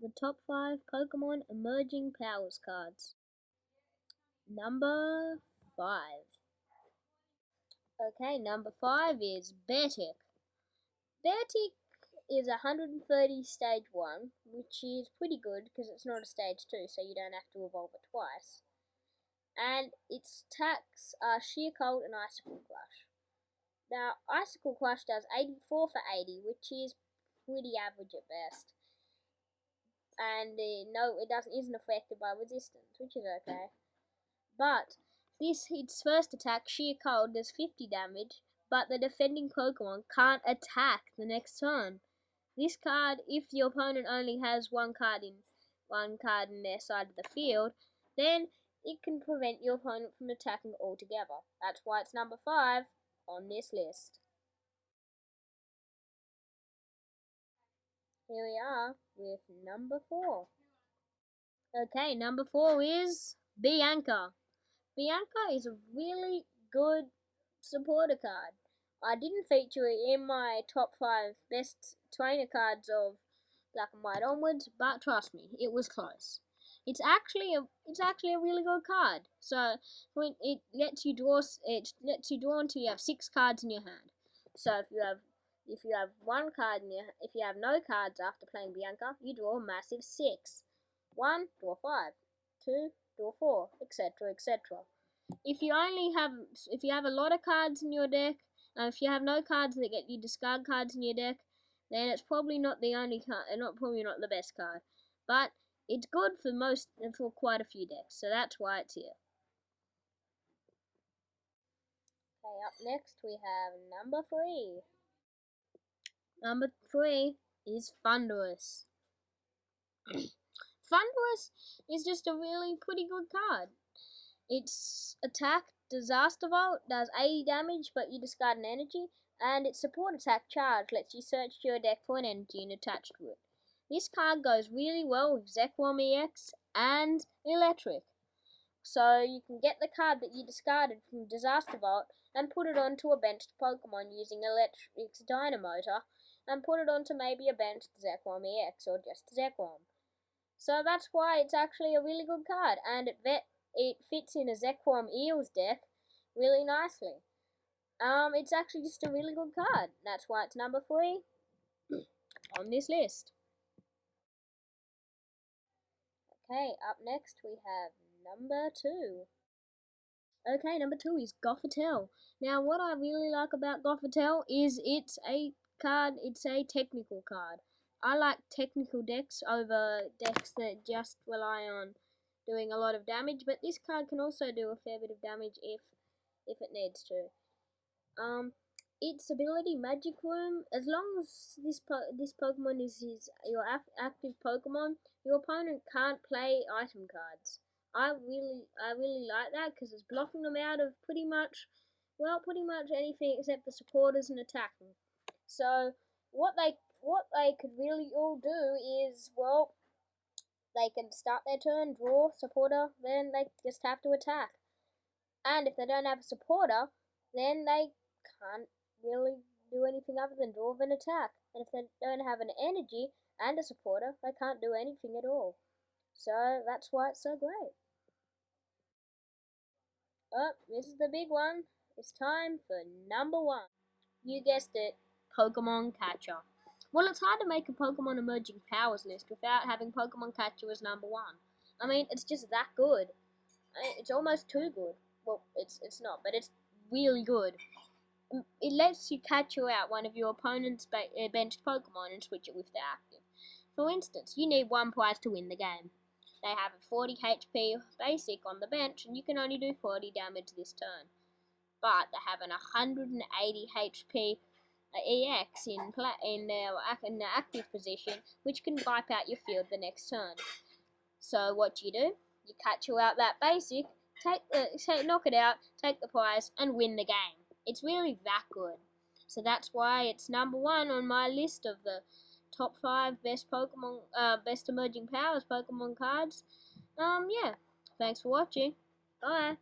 the top 5 Pokemon Emerging Powers cards. Number 5. Okay, number 5 is Beartic. Beartic is 130 stage 1, which is pretty good because it's not a stage 2, so you don't have to evolve it twice. And its attacks are Sheer Cold and Icicle Crush. Now, Icicle Crush does 84 for 80, which is pretty average at best. And no, it isn't affected by resistance, which is okay. But its first attack, Sheer Cold, does 50 damage, but the defending Pokemon can't attack the next turn. This card, if your opponent only has one card in their side of the field, then it can prevent your opponent from attacking altogether. That's why it's number 5 on this list. Here we are with number 4. Okay, number 4 is Bianca. Bianca is a really good supporter card. I didn't feature it in my top 5 best trainer cards of Black and White onwards, but trust me, it was close. It's actually a really good card. So when it lets you draw until you have 6 cards in your hand. So if you have if you have no cards after playing Bianca, you draw a massive 6. 1, draw 5. 2, draw 4, etc., etc. If you have a lot of cards in your deck, if you have no cards that get you discard cards in your deck, then it's probably not the only card, probably not the best card. But it's good for quite a few decks, so that's why it's here. Okay, up next we have number 3. Number 3 is Thundurus. Thundurus is just a really pretty good card. Its attack, Disaster Volt, does 80 damage, but you discard an energy, and its support attack, Charge, lets you search your deck for an energy and attach to it. This card goes really well with Zekrom EX and Electric. So you can get the card that you discarded from Disaster Volt and put it onto a benched Pokemon using Electric's Dynamotor, and put it onto maybe a benched Zekrom EX or just Zekrom. So that's why it's actually a really good card, and it fits in a Zekrom Eels deck really nicely. It's actually just a really good card. That's why it's number 3 on this list. Okay, up next we have number 2. Okay, number 2 is Gothitelle. Now, what I really like about Gothitelle is it's a technical card. I like technical decks over decks that just rely on doing a lot of damage, but this card can also do a fair bit of damage if it needs to. Its ability, Magic Room, as long as this Pokemon is your active Pokemon, your opponent can't play item cards. I really like that because it's blocking them out of pretty much anything except the supporters and attacking. So what they could really all do is, well, they can start their turn, draw supporter, then they just have to attack. And if they don't have a supporter, then they can't really do anything other than draw and attack. And if they don't have an energy and a supporter, they can't do anything at all. So that's why it's so great. Oh, this is the big one. It's time for number 1. You guessed it, Pokemon Catcher. Well, it's hard to make a Pokemon Emerging Powers list without having Pokemon Catcher as number 1. I mean, it's just that good. It's almost too good. Well, it's not, but it's really good. It lets you catch out one of your opponent's benched Pokemon and switch it with the active. For instance, you need 1 prize to win the game. They have a 40 HP basic on the bench, and you can only do 40 damage this turn. But they have an 180 HP EX in their active position, which can wipe out your field the next turn. So what do? You catch out that basic, knock it out, take the prize, and win the game. It's really that good. So that's why it's number 1 on my list of the top 5 best emerging powers Pokemon cards. Yeah. Thanks for watching. Bye.